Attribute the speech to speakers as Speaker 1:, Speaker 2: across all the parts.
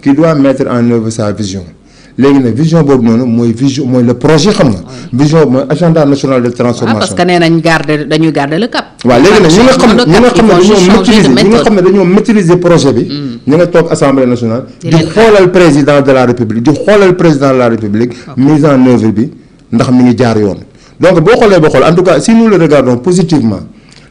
Speaker 1: qui doit mettre en œuvre sa vision. léegi nag vision boobu noonu mooy vision mooy le projet xam nga. vision mooy agenda national de transformation.
Speaker 2: parce que nee nañ dañuy garder le cap.
Speaker 1: waaw léegi nag ñi nga xam ne dañoo maîtriser projet bi. ñu nga toog assemblée nationale. di xoolal président de la république di xoolal président de la république. mise en œuvre bi ndax mi ngi jaar yoon. donc boo xoolee ba xool en tout cas si nous le regardons positivement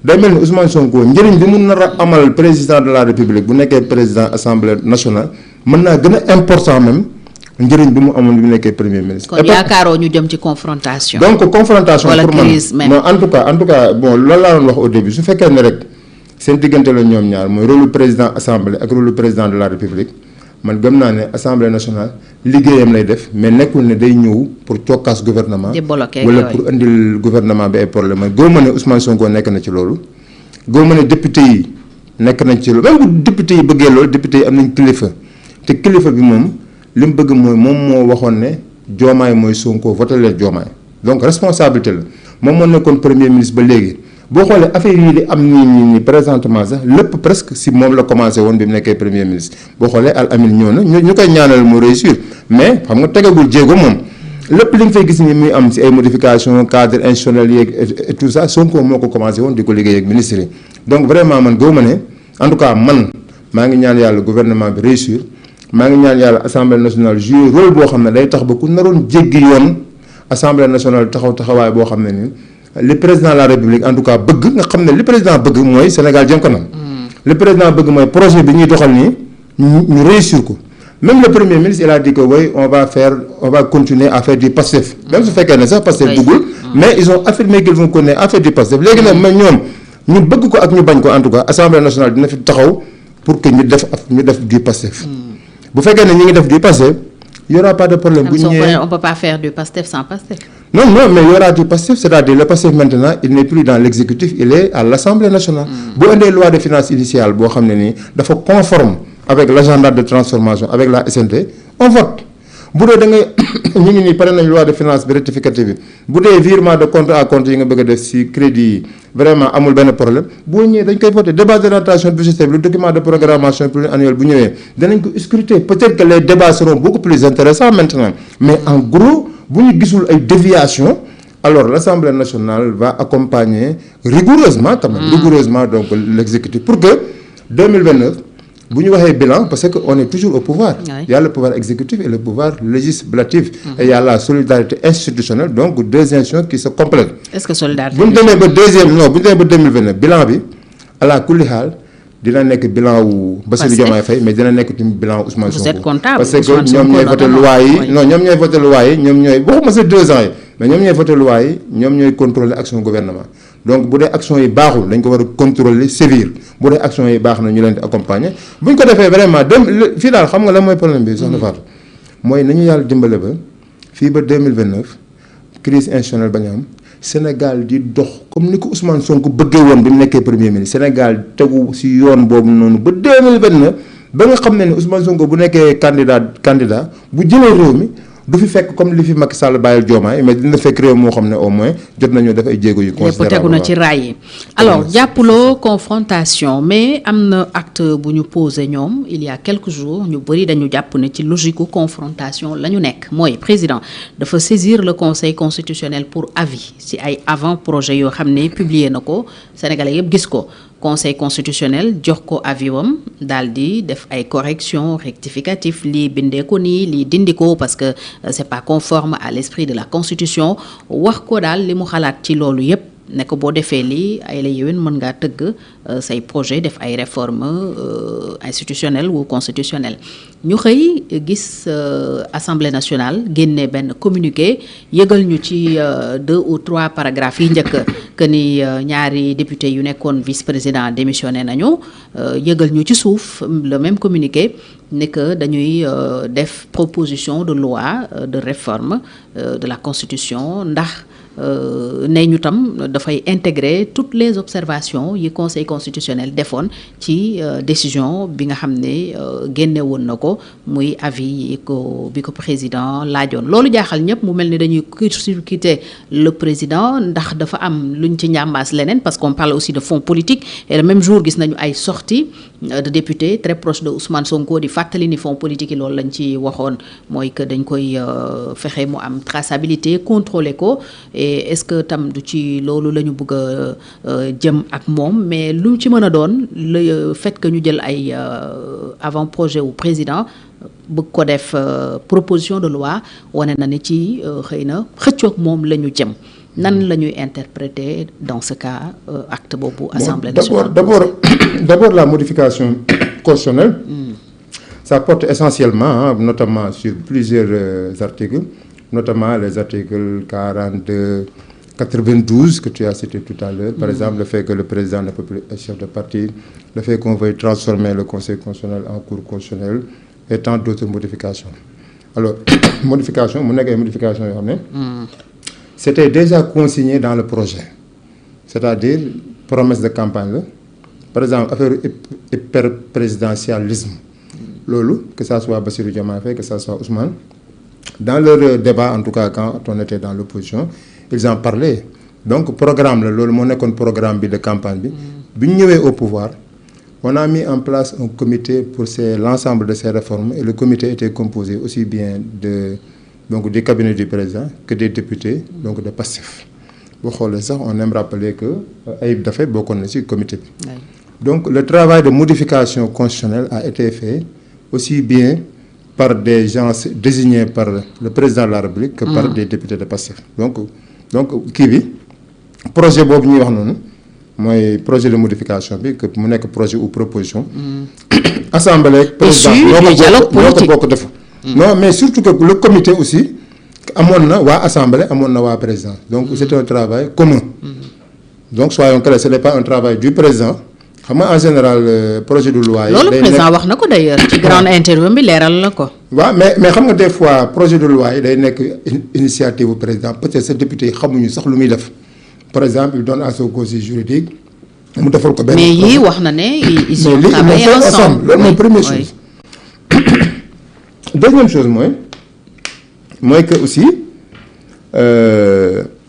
Speaker 1: day mel ni Ousmane Sonko njëriñ bi mu nar a amal président de la république bu nekkee président assemblée nationale mën naa gën a important même. njëriñ bi mu amoon bi mu nekkee premier ministre.
Speaker 2: kon yaakaaroo ñu jëm ci confrontation.
Speaker 1: donc confrontation
Speaker 2: wala
Speaker 1: pour man
Speaker 2: crise même.
Speaker 1: non en tout cas bon loolu laa doon wax au début su fekkee ne rek seen diggante la ñoom ñaar mooy rôle président assemblée ak rôle président de la république man gëm naa ne assemblée nationale liggéeyam lay def mais nekkul ne day ñëw pour cokkaas gouvernement. wala pour indil gouvernement bi ay problème man góob ma ne Ousmane Sonko nekk na ci loolu. góob ma ne député yi nekk nañ ci loolu même bu député yi bëggee loolu député yi am nañ kilifa te kilifa bi moom. li mu bëgg mooy moom moo waxoon ne Diomaye mooy Sonko voté leen Diomaye donc responsabilité la moom moo nekkoon premier ministre ba léegi boo xoolee affaire yi di am nii présentement sax lépp presque si moom la commencé woon bi mu nekkee premier ministre boo xoolee Al Amine ñëw na ñu koy ñaanal mu réussir mais xam nga tegagul jéego moom lépp li nga fay gis ni muy am si ay modification cadre institutionnel yeeg et tout ça Sonko moo ko commencé woon di ko liggéey ak ministre yi donc vraiment man gëw ma ne en tout cas man maa ngi ñaan yàlla gouvernement bi réussir. maa ngi ñaan yàlla assemblée nationale jouer rôle boo xam ne day tax ba ku naroon jéggi yoon assemblée nationale taxawaay boo xam ne ni li président de la république en tout cas bëgg nga xam ne li président bëgg mooy Sénégal jëm kanam. li président bëgg mooy projet bi ñuy doxal nii ñu réussir ko même le premier ministre il a dit que oui on va continuer à faire du Pastef même su fekkee ne sax Pastef duggul mais ils ont affirmé qu'ils vont continuer à faire du Pastef léegi nag mais ñoom ñu bëgg ko ak ñu bañ ko en tout cas assemblée nationale dina fi taxaw pour que ñu def du Pastef. bu fekkee ne ñi ngi def du Pastef y aura pas de problème. bu ñu ñëwee
Speaker 2: on peut pas faire du Pastef sans Pastef.
Speaker 1: non mais y aura du Pastef c'est-à-dire le Pastef maintenant il n'est plus dans l'exécutif il est à l'Assemblée nationale. bu indee loi de finances initiale boo xam ne nii dafa conforme avec l'agenda de transformation avec la SNT on vote bu dee da ngay ñu ngi nii pare nañ loi de finances bi rectificative bi bu dee virement de compte à compte yi nga bëgg a def ci crédit yi vraiment amul benn problème boo ñëwee dañ koy voter débat d'orientation budgétaire le document de programmation pluriannuelle bu ñëwee danañ ko scruter peut-être que les débats seront beaucoup plus intéressants maintenant mais en gros bu ñu gisul ay déviations alors l'Assemblée nationale va accompagner rigoureusement quand même rigoureusement donc l'exécutif pour que 2029 bu ñu waxee bilan parce que on est toujours au pouvoir. Oui. Il y a le pouvoir exécutif et le pouvoir législatif. Et il y a la solidarité institutionnelle donc deux institutions qui se complètent.
Speaker 2: Est-ce que solidarité
Speaker 1: bu ñu demee ba bu ñu demee ba 2029 bilan bi ala kulli xaal dina nekk bilan wu Bassirou Diomaye Faye mais dina nekk tamit bilan wu Ousmane Sonko.
Speaker 2: Vous êtes comptable
Speaker 1: parce que ñoom ñooy voté loi yi non ñoom ñooy voté loi yi ñoom ñooy waxuma sa 2 ans yi mais ñoom ñooy voté loi yi ñoom ñooy contrôler action gouvernement. donc bu dee action yi baaxul dañ ko war a contrôler sévère bu dee action yi baax na ñu leen di accompagner bu ñu ko defee vraiment fii daal xam nga lan mooy problème bi soxna Fatou mooy nañu yàlla dimbale ba fii ba 2029 crise institutionnelle bañ am Sénégal di dox comme ni ko Ousmane Sonko bëggee woon bi mu nekkee premier ministre Sénégal tegu ci yoon boobu noonu ba 2029 ba nga xam ne ni Ousmane Sonko bu nekkee candidat bu jëlee réew mi du fi fekk comme li fi Macky Sall bàyyil Diomaye mais dina fekk réew moo xam ne au moins jot nañu def ay jéego yu considérable
Speaker 2: lépp tegu na ci raay yi alors jàppaloo confrontation mais am na acte bu ñu posé ñoom il y a quelques jours ñu bëri dañu jàpp ne ci logique confrontation la ñu nekk mooy président dafa saisir le conseil constitutionnel pour avis ci ay avant projet yoo xam ne publié na ko sénégalais yëpp gis ko conseil constitutionnel jox ko avis wam daal di def ay corrections rectificatives lii bindee ko nii lii dindi ko parce que c'est pas conforme à l'esprit de la constitution wax ko daal li mu xalaat ci loolu yépp ne ko boo defee lii ay la yéwén mën ngaa tëgg say projet def ay réformes institutionnelles ou constitutionnelles ñu xëy gis assemblée nationale génne benn communiqué yëgal ñu ci 2 ou 3 paragraphes yi njëkk que ni ñaari député yu nekkoon vice-président démissionné nañu yëgal ñu ci suuf le même communiqué ne que dañuy def proposition de loi de réforme de la constitution ndax ne ñu tam dafay intégrer toutes les observations yi conseil constitutionnel defoon ci décision bi nga xam ne génne woon na ko muy avis bi ko président laajoon loolu jaaxal ñëpp mu mel ni dañuy court-circuiter le président ndax dafa am luñ ci njàmbaas leneen parce qu'on parle aussi de fonds politique et le même jour gis nañu ay sorties de députés très proches de Ousmane Sonko di fàttali ni fonds politique yi loolu lañ ci waxoon mooy que dañ koy fexe mu am traçabilité contrôler ko et est-ce que tam du ci loolu la ñu bëgg a jëm ak moom mais lu ci mën a doon le fait que ñu jël ay avant projet wu président bëgg ko def proposition de loi wane na ni ci xëy na xëccoog moom la ñu jëm nan la ñuy interpréter dans ce cas acte boobu assemblée nationale.
Speaker 1: D'abord la modification constitutionnelle ça porte essentiellement notamment sur plusieurs articles notamment les articles 42 92 que tu as cité tout à l'heure par exemple le fait que le président ne peut plus être chef de parti le fait qu'on veuille transformer le conseil constitutionnel en cour constitutionnelle et tant d'autres modifications alors modification mu nekk ay modifications yoo xam ne c'était déjà consigné dans le projet c'est-à-dire promesse de campagne la par exemple affaire hyperprésidentialisme loolu que ça soit Bassirou Diomaye Faye que ça soit Ousmane dans leur débat en tout cas quand on était dans l'opposition ils en parlaient donc programme la loolu moo nekkoon programme bi de campagne bi ñu ñëwee au pouvoir on a mis en place un comité pour l'ensemble de ces réformes et le comité était composé aussi bien du cabinet du président que des députés donc de Pastef boo xoolee sax on aime rappeler que Ayib Daffé bokkoon na ci comité bi donc le travail de modification constitutionnelle a été fait aussi bien par des gens désignés par le président de la République que par des députés de Pastef donc kii bi projet boobu ñuy wax noonu mooy projet de modification bi que mu nekk projet ou proposition assemblée président ñoo ko bokk def non mais surtout que le comité aussi amoon na waa assemblée amoon na waa président donc c'est un travail commun donc soyons clairs ce n'est pas un travail du président xam nga en général projet de loi yi.
Speaker 2: loolu président wax na ko d'ailleurs ci grande interview bi leeral la ko.
Speaker 1: waaw mais xam nga des fois projet de loi yi day nekk initiative bu président peut-être sa député yi xamuñu sax lu muy def par exemple il donne à son conseil juridique mu defal ko benn.
Speaker 2: mais yii wax na ne ils ont travaillé ensemble
Speaker 1: loolu mooy première chose. deuxième chose mooy que aussi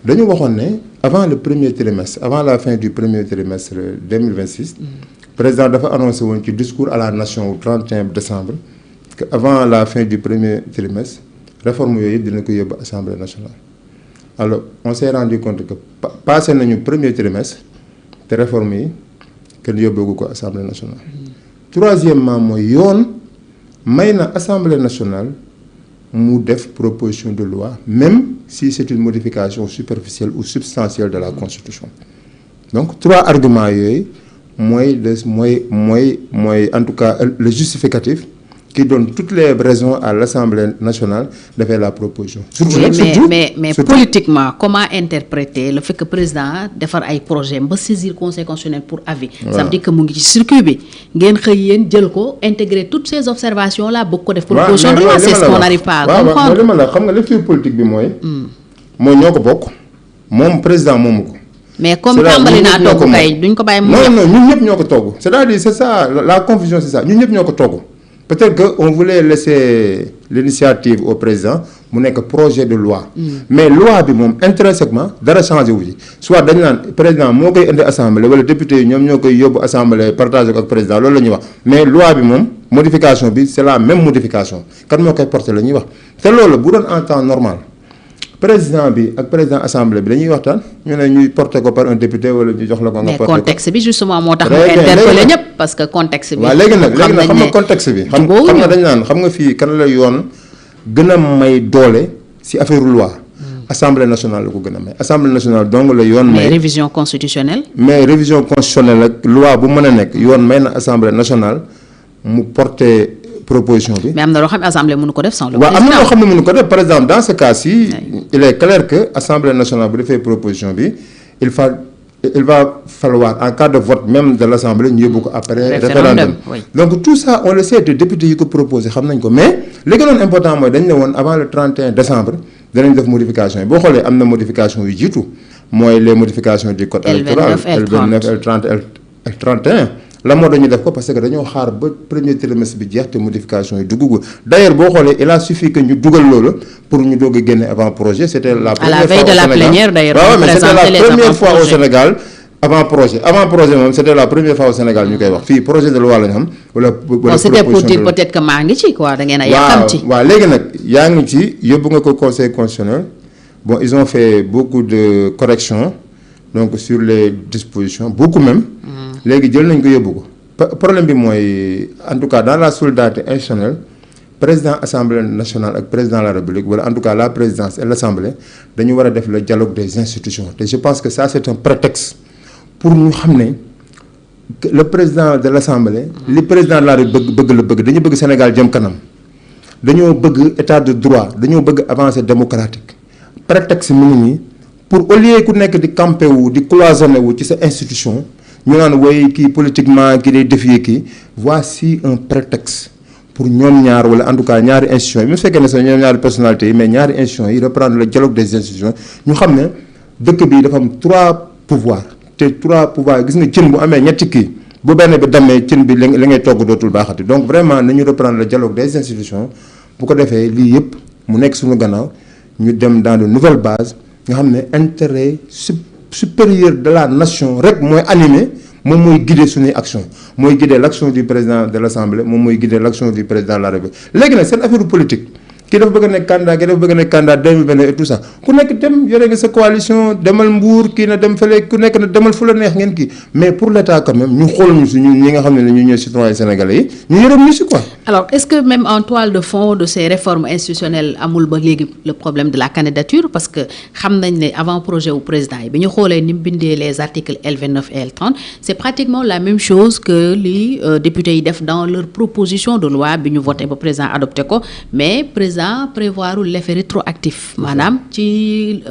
Speaker 1: dañu waxoon ne. Avant le premier trimestre, avant la fin du premier trimestre 2026, président dafa annoncé woon ci discours à la nation au 31 décembre que avant la fin du premier trimestre réforme yooyu yëpp dina ko yóbbu assemblée nationale. Alors on s'est rendu compte que passé nañu premier trimestre te réforme yi kenn yóbbu ko assemblée nationale. Troisièmement mooy yoon may na assemblée nationale mu def proposition de loi même si c'est une modification superficielle ou substantielle de la Constitution donc trois arguments yooyu mooy en tout cas le justificatif qui donne toutes les raisons à l'Assemblée nationale de faire la proposition. Surtout,
Speaker 2: mais politiquement comment interpréter le fait que président defar ay projet ba saisir conseil constitutionnel pour avis. Voilà. Ça veut dire que mu ngi ci circuit bi ngeen xëy yéen jël ko intégrer toutes ces observations là bëgg ko def proposition de loi c'est ce qu'on n'arrive pas à comprendre.
Speaker 1: li ma la xam nga lecture politique bi mooy ñoo ko bokk moom président moomu ko.
Speaker 2: mais comme tàmbali naa togg kay duñ ko bàyyi mu
Speaker 1: non ñun ñëpp ñoo ko togg c'est-à-dire c'est ça la confusion c'est ça ñun ñëpp ñoo ko togg. Peut-être qu'on voulait laisser l'initiative au président mu nekk projet de loi. Mais loi bi moom intrinsèquement dara changé wu ci soit dañu naan président moo koy indi assemblée wala député yi ñoom ñoo koy yóbbu assemblée partagé ko ak président loolu la ñuy wax mais loi bi moom modification bi c'est la même modification kan moo koy porter la ñuy wax te loolu bu doon en temps normal président bi ak président assemblée bi dañuy waxtaan ñu ne ñuy porter ko par un député wala ñu jox la ko nga porter ko.
Speaker 2: mais contexte bi justement moo tax mu interpeller ñëpp parce que contexte bi.
Speaker 1: waaw léegi nag xam nga contexte bi. xam nga dañ naan xam nga fii kan la yoon gën a may doole ci affaire loi. assemblée nationale la ko gën a may assemblée nationale donc la yoon.
Speaker 2: mais révision constitutionnelle.
Speaker 1: mais révision constitutionnelle ak loi bu mën a nekk yoon may na assemblée nationale mu porter. proposition bi.
Speaker 2: mais am na loo xam ne assemblée mënu ko def sans le président.
Speaker 1: waaw am na loo xam ne mënu ko def par exemple dans ce cas-ci il est clair que assemblée nationale bu defee proposition bi il va falloir en cas de vote même de l'assemblée ñu yóbbu ko après référendum. Donc tout ça on le sait te député yi ko proposé xam nañ ko mais li gënoon important mooy dañ ne woon avant le 31 décembre danañ def modification yi boo xoolee am na modification yu jiitu mooy les modifications du code électoral L29 L30 L31 la moo dañu def ko parce que dañoo xaar ba premier trimestre bi jeex te modification yi duggagul d'ailleurs boo xoolee il a suffi que ñu dugal loolu pour ñu doog a génne avant projet c'était la première fois au Sénégal. À la veille de la plénière d'ailleurs. waaw mais c'était la première fois au Sénégal avant projet moom c'était la première fois au Sénégal ñu koy wax fii projet de loi la ñu xam wala
Speaker 2: c'était pour dire peut-être que maa ngi ci quoi da ngeen a yàkkamti.
Speaker 1: waaw léegi nag yaa ngi ci yóbbu nga ko conseil constitutionnel bon ils ont fait beaucoup de corrections donc sur les dispositions beaucoup même. léegi jël nañ ko yóbbu ko problème bi mooy en tout cas dans la solidarité institutionnelle président assemblée nationale ak président de la république wala en tout cas la présidence et l'assemblée dañu war a def le dialogue des institutions te je pense que ça c'est un prétexte pour ñu xam ne le président de l'assemblée li président de la république bëgg dañu bëgg Sénégal jëm kanam dañoo bëgg état de droit dañoo bëgg avancée démocratique prétexte mu ngi nii pour au lieu ku nekk di camper wu di cloisonner wu ci sa institution ñu naan woy kii politiquement kii day défier kii voici un prétexte pour ñoom ñaar wala en tout cas ñaari institutions yi mu fekkee ne sax ñoom ñaari personnalités yi mais ñaari institutions yi reprendre le dialogue des institutions ñu xam ne dëkk bi dafa am 3 pouvoirs te 3 pouvoirs gis nga cin bu amee ñetti kii bu benn bi demee cin bi li ngay togg dootul baaxati donc vraiment nañu reprendre le dialogue des institutions bu ko defee lii yëpp mu nekk suñu gannaaw ñu dem dans de nouvelles bases nga xam ne intérêt supérieur de la nation rek mooy animé moom mooy guider suñuy action mooy guider l'action du président de l'Assemblée moom mooy guider l'action du président de la République léegi nag seen affaire politique kii dafa bëgg a nekk candidat kii dafa bëgg a nekk candidat 2022 et tout ça ku nekk dem yore nga sa coalition demal Mbour kii na dem fële ku nekk na demal fu la neex ngeen kii mais pour l'État quand même ñu xool ñu si ñun ñi nga xam ne ñu ñooy citoyens sénégalais yi ñu yërëm ñu si quoi.
Speaker 2: Alors est-ce que même en toile de fond de ces réformes institutionnelles amul ba léegi le problème de la candidature parce que xam nañ ne avant projet wu président yi bi ñu xoolee ni mu bindee les articles L29 et L30 c'est pratiquement la même chose que li députés yi def dans leur proposition de loi bi ñu voté ba président adopté ko mais président prévoir l'effet rétroactif maanaam ci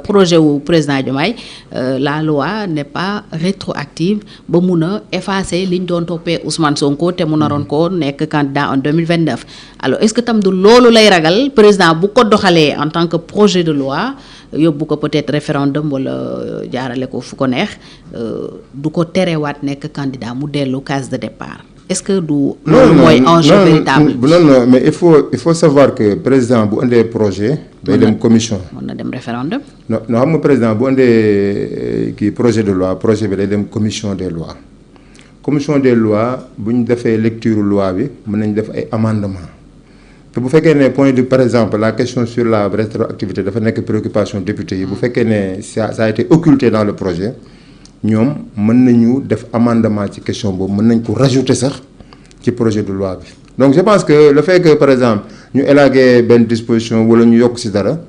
Speaker 2: projet wu président Diomaye la loi n'est pas rétroactive ba mun a effacer liñ doon toppee Ousmane Sonko te mu naroon ko nekk candidat en 2029 alors est-ce que tam du loolu lay ragal président bu ko doxalee en tant que projet de loi yóbbu ko peut-être référendum wala jaarale ko fu ko neex du ko terewaat nekk candidat mu dellu case de départ est-ce que du loolu mooy enjeu véritable
Speaker 1: non mais il faut savoir que président bu indee projet day dem commission
Speaker 2: mën na dem référendum
Speaker 1: non xam nga président bu indee kii projet de loi projet bi day dem commission des lois bu ñu defee lecture loi bi mën nañ def ay amendements te bu fekkee ne point de par exemple la question sur la rétroactivité dafa nekk préoccupation député yi bu fekkee ne ça a été occulté dans le projet ñoom mën nañu def amendement ci question boobu mën nañ ko rajouter sax ci projet de loi bi donc je pense que le fait que par exemple ñu élaguer benn disposition wala ñu yokk ci dara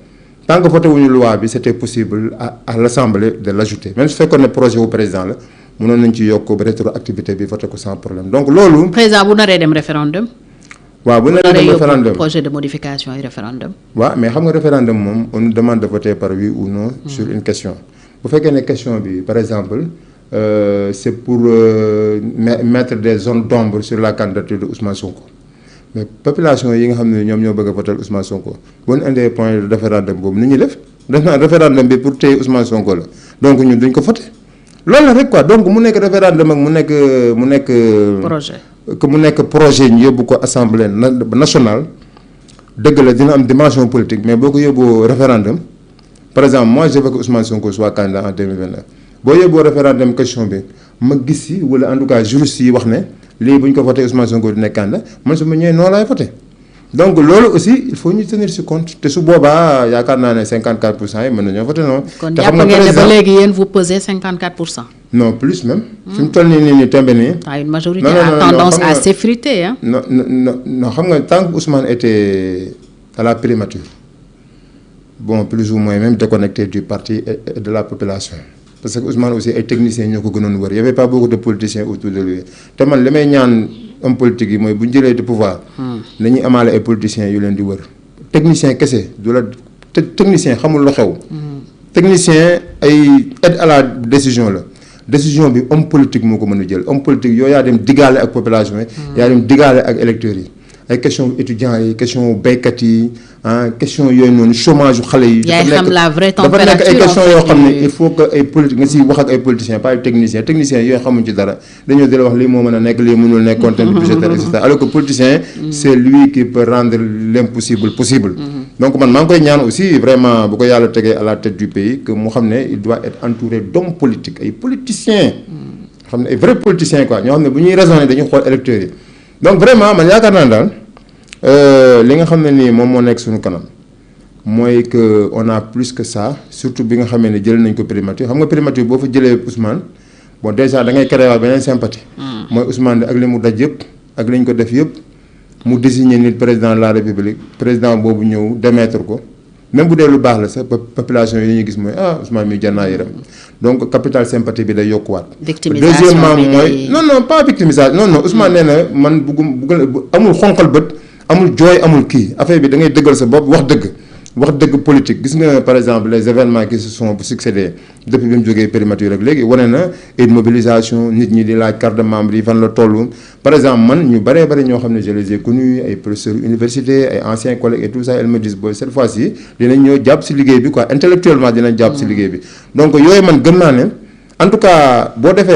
Speaker 1: tant que voté wuñu loi bi c'était possible à l'Assemblée de l'ajouter même su fekkoon ne projet wu président la mënoon nañ ci yokk rétroactivité bi voté ko sans problème donc loolu.
Speaker 2: président bu naree dem référendum.
Speaker 1: waaw bu naree dem référendum
Speaker 2: projet de modification et référendum.
Speaker 1: waaw mais xam nga référendum moom on nous demande de voter par oui ou non. sur une question. bu fekkee ne question bi par exemple c'est pour mettre des zones d'ombre sur la candidature de Ousmane Sonko mais population yi nga xam ne ñoom ñoo bëgg a voter Ousmane Sonko bu ñu indee point de référendum boobu ni ñuy def naa référendum bi pour téye Ousmane Sonko la donc ñun duñ ko voter loolu la rek quoi donc mu nekk référendum ak mu nekk
Speaker 2: projet
Speaker 1: que mu nekk projet ñu yóbbu ko assemblée nationale dëgg la dina am dimension politique mais boo ko yóbbu référendum par exemple moi je veux que Ousmane Sonko soit candidat en 2029 boo yóbboo référendum question bi ma gis si wala en tout cas juristes yi wax ne lii bu ñu ko voté Ousmane Sonko di nekk candidat man su ma ñëwee noonu laay voté donc loolu aussi il faut ñu tenir ci compte te su boobaa yaakaar naa ne 54% yi mën nañoo voté noonu.
Speaker 2: kon jàpp ngeen ne ba léegi yéen vous pesez 54%.
Speaker 1: non plus même. fi mu toll nii tembe nii.
Speaker 2: une majorité a tendance à s'effriter hein.
Speaker 1: non xam nga tant que Ousmane était à la primature. bon plus ou moins même déconnecté du parti et de la population parce que Ousmane aussi ay techniciens ñoo ko gënoon wër y avait pas beaucoup de politiciens autour de lui te man li may ñaan homme politique yi mooy bu ñu jëlee de pouvoir nañuy amaale ay politiciens yu leen di wër technicien kese du la technicien xamul lu xew technicien ay aide à la décision la décision bi homme politique moo ko mën a jël homme politique yow yaa dem digaale ak population yi yaa dem digaale ak électeurs yi ay question étudiants yi question béykat yi question yooyu noonu chômage yu xale yi.
Speaker 2: yaay xam la vraie température
Speaker 1: dafa nekk ay questions yoo xam ne il faut que ay politique nga siy wax ak ay politiciens pas ay techniciens yooyu xamuñ ci dara dañoo di la wax lii moo mën a nekk lii mënul nekk contenu budgétaire et cetera alors que politicien c'est lui qui peut rendre l'impossible possible. donc man maa ngi koy ñaan aussi vraiment bu ko yàlla tegee à la tête du pays que mu xam ne il doit être entouré d'hommes politiques ay politiciens. xam ne ay vrais politiciens quoi ñoo xam ne bu ñuy raisonner dañuy xool électeurs yi donc vraiment man yaakaar naa daal li nga xam ne nii moom moo nekk suñu kanam mooy que on a plus que ça surtout bi nga xamee ne jël nañ ko primature xam nga primature boo fa jëlee Ousmane bon déjà da ngay créer beneen sympathie. mooy Ousmane ak li mu daj yëpp ak li ñu ko def yëpp mu désigner nit président de la République président boobu ñëw démettre ko même bu dee lu baax la sax population yi ñuy gis mooy Ousmane mi jannaa yëram donc capital sympathie bi day yokkuwaat.
Speaker 2: victimisation
Speaker 1: deuxièmement mooy non pas victimisation non Ousmane nee na man bëggum amul xonqal bët amul jooy amul kii affaire bi da ngay dëggal sa bopp wax dëgg politique gis nga par exemple les événements qui se sont succédés depuis bi mu jógee primature rek léegi wane na une mobilisation nit ñi di laaj carte de membre yi fan la toll par exemple man ñu bëree bëri ñoo xam ne je les ai connus ay professeurs université ay anciens collègues et tout ça elles me disent booy cette fois-ci dinañ ñëw jàpp si liggéey bi quoi intellectuellement dinañ jàpp si liggéey bi donc yooyu man gëm naa ne en tout cas boo defee